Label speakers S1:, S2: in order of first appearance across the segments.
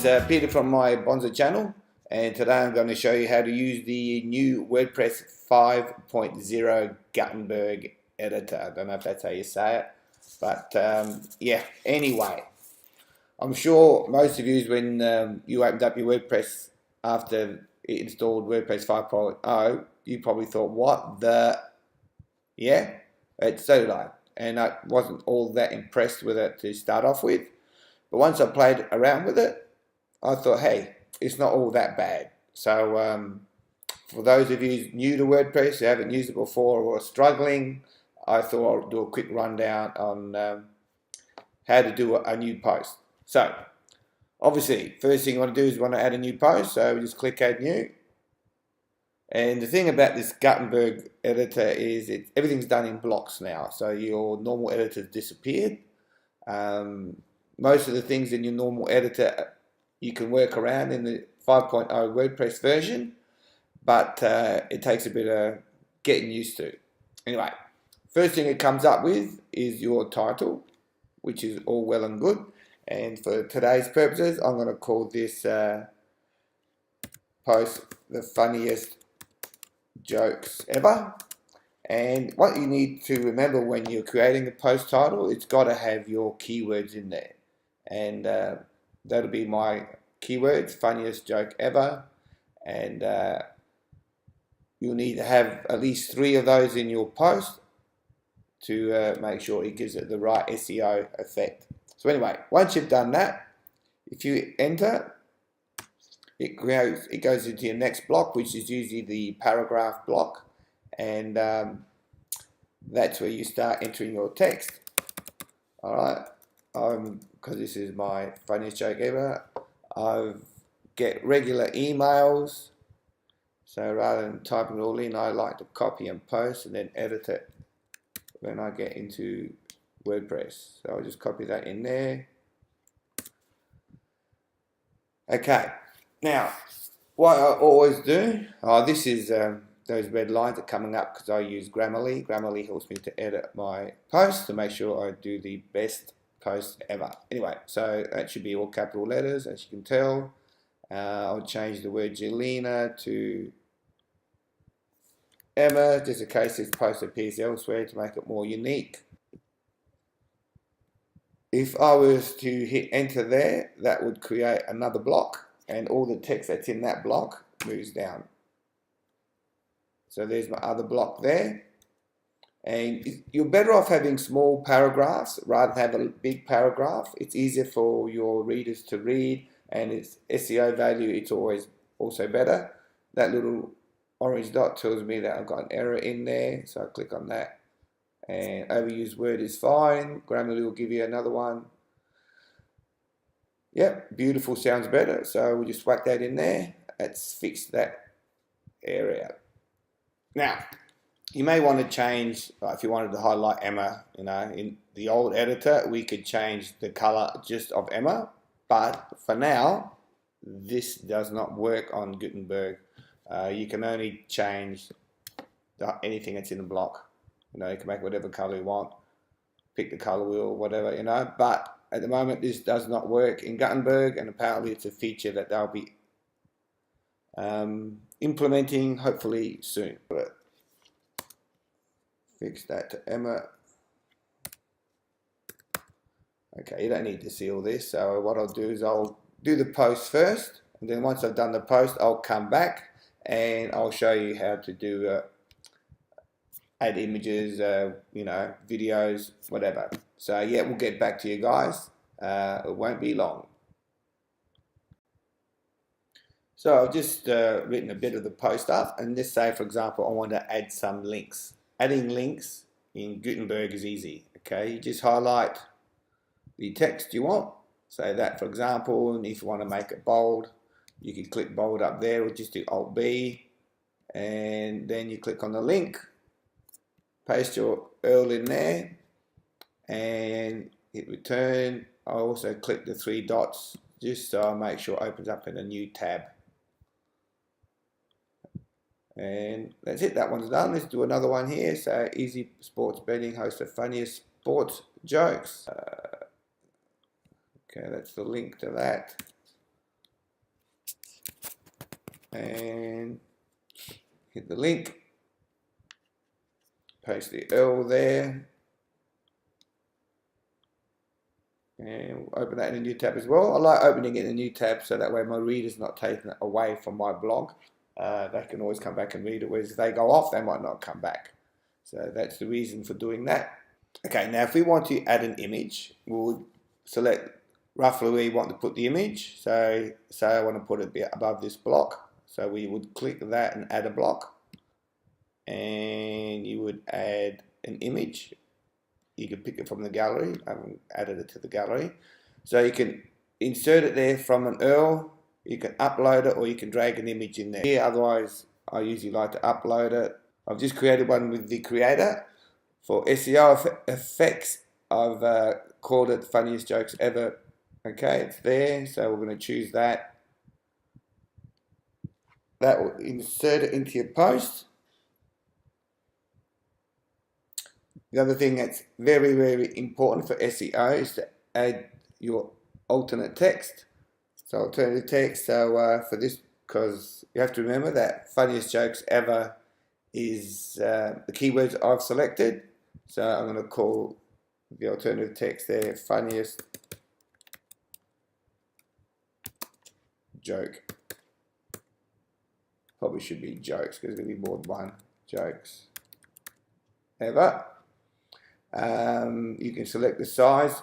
S1: Peter from my Bonza channel, and today I'm going to show you how to use the new WordPress 5.0 Gutenberg editor. I don't know if that's how you say it, but yeah, anyway, I'm sure most of you, when you opened up your WordPress after it installed WordPress 5.0, you probably thought, what the, yeah, so did I, and I wasn't all that impressed with it to start off with. But once I played around with it, I thought, hey, it's not all that bad. So for those of you new to WordPress who haven't used it before or are struggling, I thought I'll do a quick rundown on how to do a new post. So obviously, first thing you want to do is you want to add a new post. So we just click Add New. And the thing about this Gutenberg editor is everything's done in blocks now. So your normal editor's disappeared. Most of the things in your normal editor you can work around in the 5.0 WordPress version, but it takes a bit of getting used to. Anyway, first thing it comes up with is your title, which is all well and good. And for today's purposes, I'm going to call this post the funniest jokes ever. And what you need to remember when you're creating a post title, it's got to have your keywords in there. And that'll be my keywords, funniest joke ever. And you'll need to have at least 3 of those in your post to make sure it gives it the right SEO effect. So anyway, once you've done that, if you enter, it goes into your next block, which is usually the paragraph block. And that's where you start entering your text. Alright, because this is my funniest joke ever, I get regular emails, so rather than typing it all in, I like to copy and post and then edit it when I get into WordPress. So I'll just copy that in there. Okay, now what I always do, this is those red lines are coming up because I use Grammarly. Grammarly helps me to edit my posts to make sure I do the best post ever. Anyway, so that should be all capital letters, as you can tell. I'll change the word Jelena to Emma, just in case this post appears elsewhere to make it more unique. If I was to hit enter there, that would create another block, and all the text that's in that block moves down. So there's my other block there. And you're better off having small paragraphs rather than have a big paragraph. It's easier for your readers to read, and its SEO value, it's always also better. That little orange dot tells me that I've got an error in there, so I click on that. And overused word is fine. Grammarly will give you another one. Yep, beautiful sounds better. So we'll just whack that in there. Let's fix that area. Now, you may want to change, if you wanted to highlight Emma, in the old editor, we could change the color just of Emma, but for now, this does not work on Gutenberg. You can only change anything that's in the block. You can make whatever color you want, pick the color wheel, whatever, but at the moment, this does not work in Gutenberg, and apparently it's a feature that they'll be implementing hopefully soon. But fix that to Emma. Okay, you don't need to see all this. So what I'll do is I'll do the post first, and then once I've done the post, I'll come back and I'll show you how to do add images, videos, whatever. So yeah, we'll get back to you guys. It won't be long. So I've just written a bit of the post up, and let's say, for example, I want to add some links. Adding links in Gutenberg is easy. Okay, you just highlight the text you want. Say that, for example, and if you want to make it bold, you can click bold up there, or just do Alt B, and then you click on the link, paste your URL in there, and hit return. I also click the 3 dots just so I make sure it opens up in a new tab. And that's it, that one's done. Let's do another one here. So, Easy Sports Betting hosts the funniest sports jokes. Okay, that's the link to that. and hit the link, paste the URL there, and we'll open that in a new tab as well. I like opening it in a new tab so that way my reader's not taken away from my blog. They can always come back and read it, whereas if they go off, they might not come back. So that's the reason for doing that. Okay, now if we want to add an image, we'll select roughly where we want to put the image. So say I want to put it above this block. So we would click that and add a block. And you would add an image. You can pick it from the gallery. I haven't added it to the gallery. So you can insert it there from an URL. You can upload it, or you can drag an image in there. Otherwise, I usually like to upload it. I've just created one with the creator. For SEO effects, I've called it Funniest Jokes Ever. Okay, it's there. So we're going to choose that. That will insert it into your post. The other thing that's very, very important for SEO is to add your alternate text. So alternative text, so for this, because you have to remember that Funniest Jokes Ever is the keywords I've selected. So I'm going to call the alternative text there Funniest Joke. Probably should be jokes because there's going to be more than one. Jokes ever. You can select the size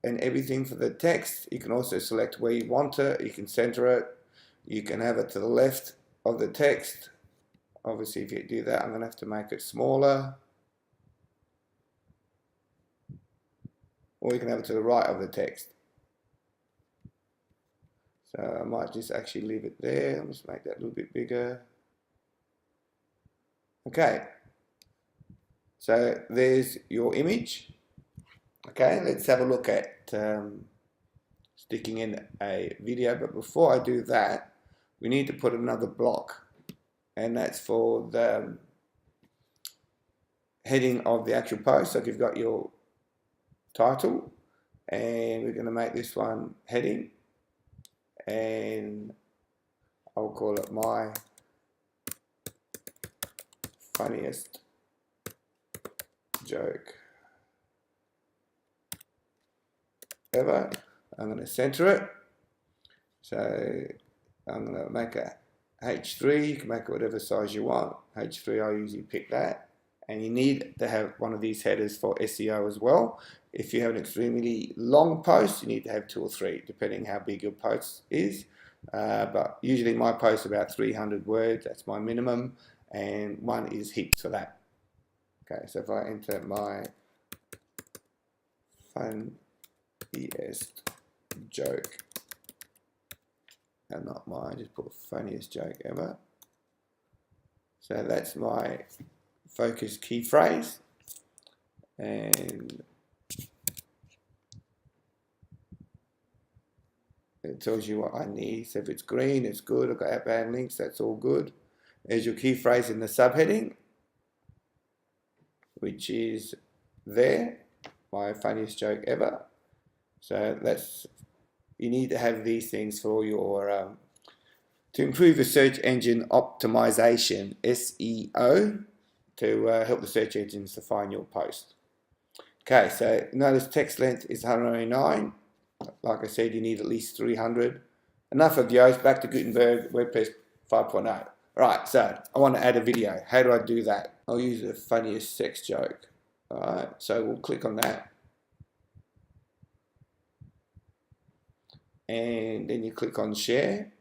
S1: and everything for the text. You can also select where you want it. You can center it. You can have it to the left of the text. Obviously, if you do that, I'm going to have to make it smaller. Or you can have it to the right of the text. So I might just actually leave it there. I'll just make that a little bit bigger. Okay. So there's your image. Okay, let's have a look at sticking in a video. But before I do that, we need to put another block. And that's for the heading of the actual post. So if you've got your title, and we're going to make this one heading. And I'll call it My Funniest Joke Ever. I'm going to center it. So I'm going to make a H3. You can make it whatever size you want. H3, I usually pick that. And you need to have one of these headers for SEO as well. If you have an extremely long post, you need to have 2 or 3, depending how big your post is. But usually my post is about 300 words. That's my minimum. And 1 is heaps for that. Okay, so if I enter my funniest joke, and not mine, just put funniest joke ever. So that's my focus key phrase, and it tells you what I need. So if it's green, it's good. I've got outbound links, that's all good. There's your key phrase in the subheading, which is there, my funniest joke ever. So that's, you need to have these things for your to improve your search engine optimization, SEO, to help the search engines to find your post. Okay, so notice text length is 109. Like I said, you need at least 300. Enough of those. Back to Gutenberg, WordPress 5.0. Right, so I want to add a video. How do I do that? I'll use the funniest sex joke. Alright, so we'll click on that. And then you click on share.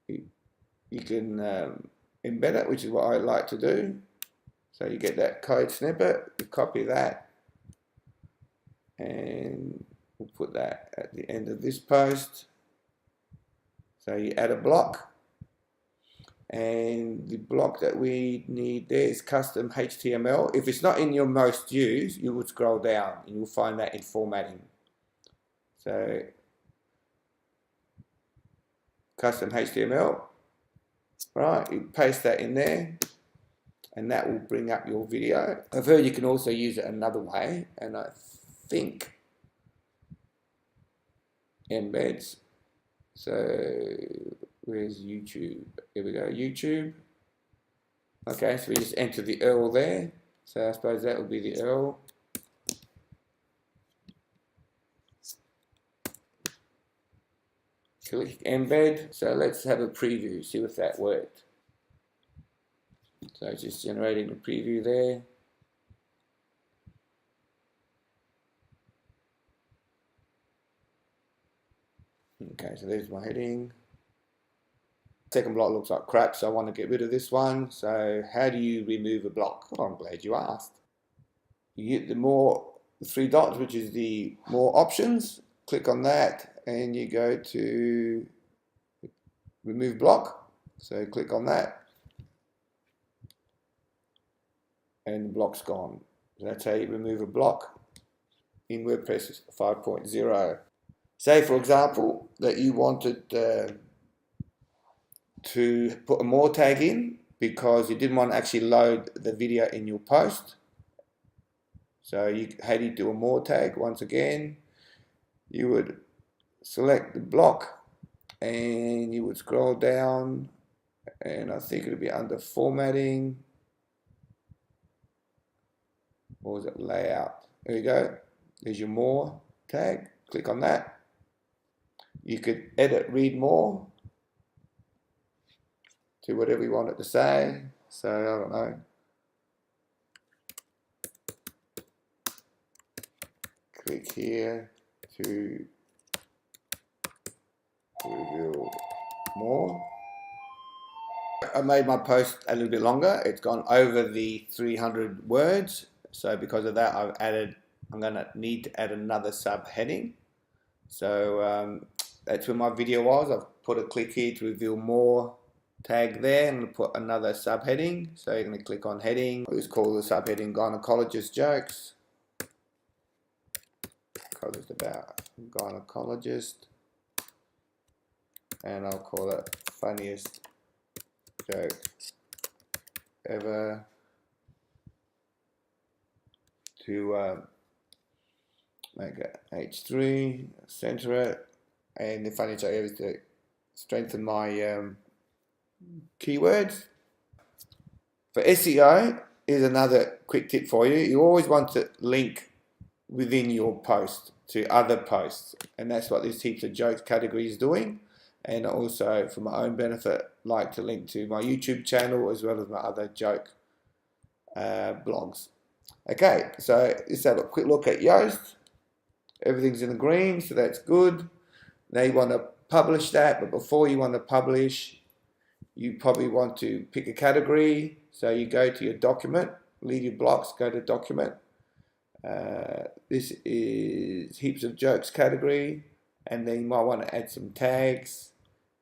S1: You can embed it, which is what I like to do. So you get that code snippet, you copy that, and we'll put that at the end of this post. So you add a block, and the block that we need there is custom HTML. If it's not in your most used, you would scroll down and you'll find that in formatting. So custom HTML, right, you paste that in there and that will bring up your video. I've heard you can also use it another way, and I think embeds. So where's YouTube? Here we go, YouTube. Okay, so we just enter the URL there. So I suppose that would be the URL. Click embed. So let's have a preview, see if that worked. So it's just generating the preview there. Okay, so there's my heading. Second block looks like crap, so I want to get rid of this one. So how do you remove a block? Oh, I'm glad you asked. You hit the three dots, which is the more options. Click on that and you go to remove block. So click on that and the block's gone. So that's how you remove a block in WordPress 5.0. Say for example that you wanted to put a more tag in because you didn't want to actually load the video in your post. So how do you do a more tag? Once again, you would select the block and you would scroll down, and I think it'll be under formatting, or is it layout? There you go. There's your more tag. Click on that. You could edit, read more to whatever you want it to say. So I don't know. Click here to reveal more. I made my post a little bit longer. It's gone over the 300 words. So because of that, I'm going to need to add another subheading. So that's where my video was. I've put a click here to reveal more tag there. I'm going to put another subheading. So you're going to click on heading. Let's call the subheading gynecologist jokes. Because it's about gynecologist. And I'll call it funniest joke ever to make it H3, center it, and the funniest joke ever is to strengthen my keywords. For SEO, here's another quick tip for you. You always want to link within your post to other posts, and that's what this heaps of jokes category is doing. And also for my own benefit, like to link to my YouTube channel as well as my other joke blogs. Okay, so let's have a quick look at Yoast. Everything's in the green, so that's good. Now you want to publish that, but before you want to publish, you probably want to pick a category. So you go to your document, leave your blocks, go to document. This is heaps of jokes category, and then you might want to add some tags.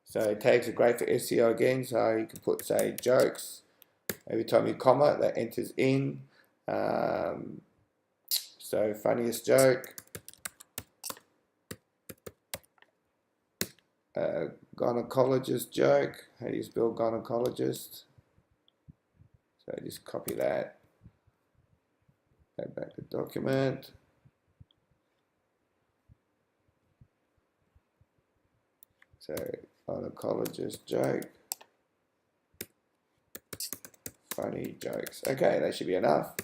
S1: So tags are great for SEO again, so you can put, say, jokes. Every time you comma, that enters in. So funniest joke, gynecologist joke. How do you spell gynecologist? So just copy that, go back to document. So gynecologist joke, funny jokes. Okay, that should be enough.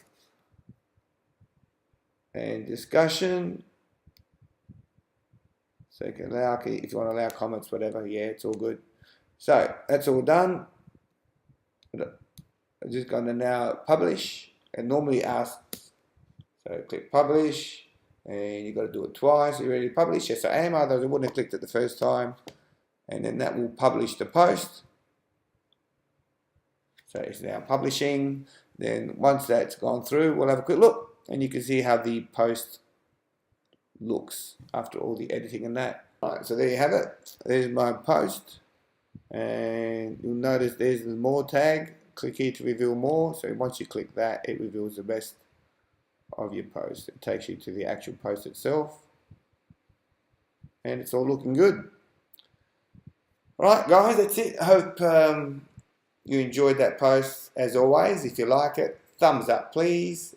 S1: And discussion. So you can allow, if you want to allow comments, whatever, yeah, it's all good. So that's all done. I'm just going to now publish, and normally asks, so click publish, and you've got to do it twice. Are you ready to publish? Yes, I am, otherwise I wouldn't have clicked it the first time. And then that will publish the post. So it's now publishing. Then once that's gone through, we'll have a quick look, and you can see how the post looks after all the editing and that. Alright, so there you have it. There's my post, and you'll notice there's the more tag. Click here to reveal more. So once you click that, it reveals the rest of your post. It takes you to the actual post itself, and it's all looking good. Alright guys, that's it. I hope you enjoyed that post. As always, if you like it, thumbs up please.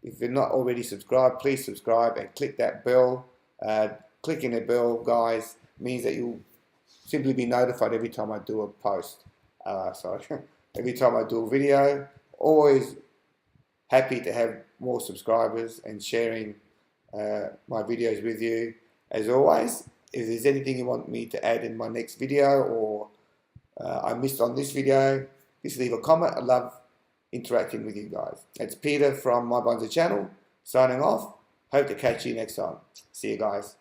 S1: If you're not already subscribed, please subscribe and click that bell. Clicking the bell, guys, means that you'll simply be notified every time I do a post. Every time I do a video. Always happy to have more subscribers and sharing my videos with you. As always, if there's anything you want me to add in my next video, or I missed on this video, just leave a comment. I love interacting with you guys. It's Peter from My Bonzo channel, signing off. Hope to catch you next time. See you guys.